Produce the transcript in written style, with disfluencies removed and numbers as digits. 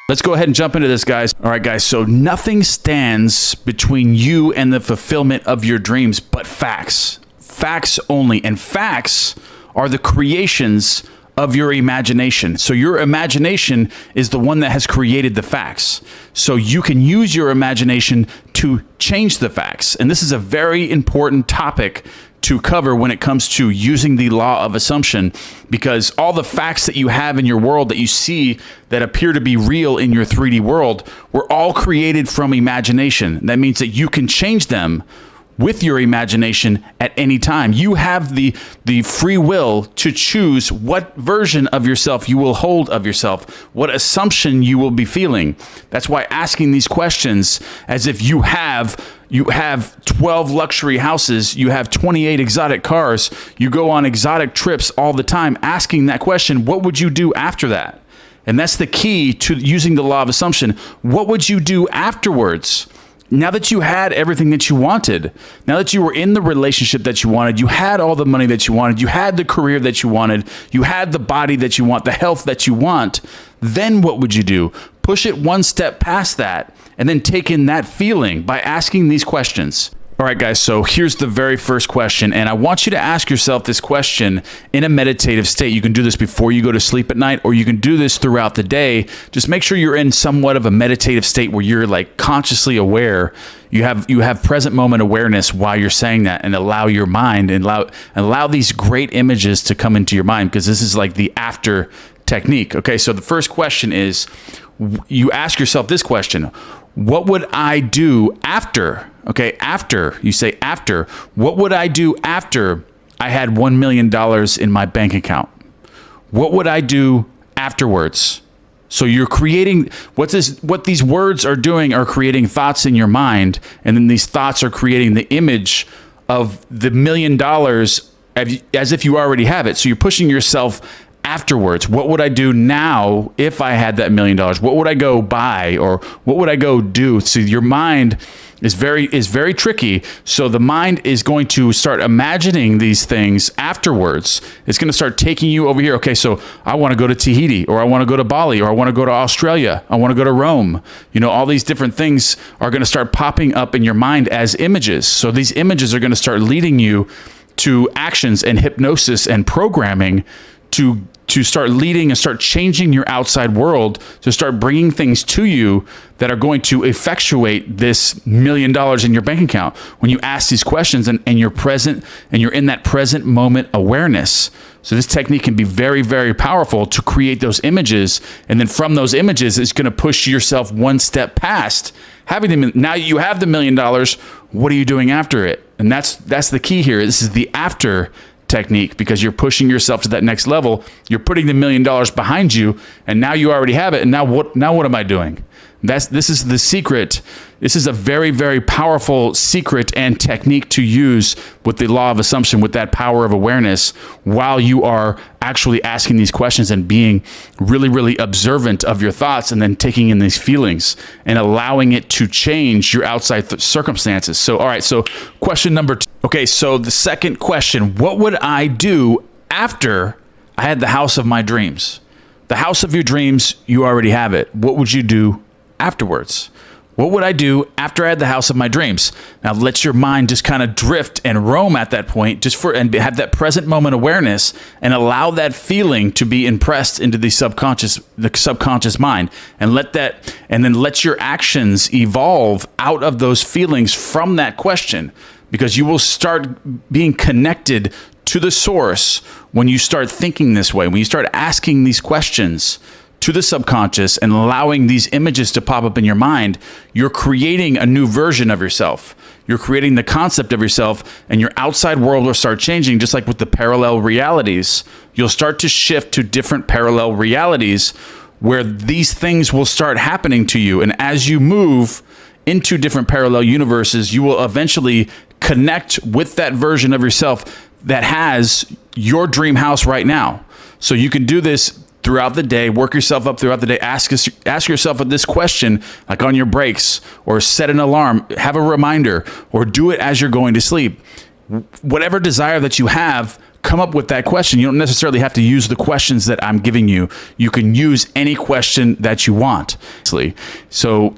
Let's go ahead and jump into this, guys. All right, guys. So nothing stands between you and the fulfillment of your dreams but facts. Facts only. And facts are the creations of your imagination. So your imagination is the one that has created the facts. So you can use your imagination to change the facts. And this is a very important topic to cover when it comes to using the law of assumption, because all the facts that you have in your world that you see that appear to be real in your 3D world were all created from imagination. That means that you can change them with your imagination at any time. You have the free will to choose what version of yourself you will hold of yourself, what assumption you will be feeling. That's why asking these questions as if you have 12 luxury houses, you have 28 exotic cars, you go on exotic trips all the time, asking that question, what would you do after that? And that's the key to using the law of assumption. What would you do afterwards? Now that you had everything that you wanted, now that you were in the relationship that you wanted, you had all the money that you wanted, you had the career that you wanted, you had the body that you want, the health that you want, then what would you do? Push it one step past that and then take in that feeling by asking these questions. All right, guys, so here's the very first question, and I want you to ask yourself this question in a meditative state. You can do this before you go to sleep at night, or you can do this throughout the day. Just make sure you're in somewhat of a meditative state where you're like consciously aware. You have present moment awareness while you're saying that, and allow your mind and allow these great images to come into your mind, because this is like the after technique. Okay, so the first question is, you ask yourself this question: what would I do after? Okay, after, you say after. What would I do after I had $1 million in my bank account? What would I do afterwards? So you're creating, what these words are doing are creating thoughts in your mind, and then these thoughts are creating the image of the $1 million as if you already have it. So you're pushing yourself afterwards. What would I do now if I had that $1 million? What would I go buy, or what would I go do? So your mind is very tricky. So the mind is going to start imagining these things afterwards. It's going to start taking you over here. Okay, so I want to go to Tahiti, or I want to go to Bali, or I want to go to Australia. I want to go to Rome. You know, all these different things are going to start popping up in your mind as images. So these images are going to start leading you to actions and hypnosis and programming to start leading and start changing your outside world, to start bringing things to you that are going to effectuate this $1 million in your bank account. When you ask these questions and you're present and you're in that present moment awareness. So this technique can be very, very powerful to create those images. And then from those images, it's going to push yourself one step past having them. Now you have the $1 million. What are you doing after it? And that's the key here. This is the after technique, because you're pushing yourself to that next level. You're putting the $1 million behind you, and now you already have it. And now what am I doing? This is the secret. This is a very, very powerful secret and technique to use with the law of assumption, with that power of awareness, while you are actually asking these questions and being really, really observant of your thoughts, and then taking in these feelings and allowing it to change your outside circumstances. So, all right, so question number 2. Okay, so the second question: what would I do after I had the house of my dreams? The house of your dreams, you already have it. What would you do afterwards? What would I do after I had the house of my dreams? Now let your mind just kind of drift and roam at that point, and have that present moment awareness, and allow that feeling to be impressed into the subconscious mind, and then let your actions evolve out of those feelings from that question, because you will start being connected to the source when you start thinking this way, when you start asking these questions to the subconscious and allowing these images to pop up in your mind. You're creating a new version of yourself. You're creating the concept of yourself, and your outside world will start changing, just like with the parallel realities. You'll start to shift to different parallel realities where these things will start happening to you. And as you move into different parallel universes, you will eventually connect with that version of yourself that has your dream house right now. So you can do this throughout the day, work yourself up throughout the day. Ask yourself this question, like on your breaks, or set an alarm, have a reminder, or do it as you're going to sleep. Whatever desire that you have, come up with that question. You don't necessarily have to use the questions that I'm giving you. You can use any question that you want. So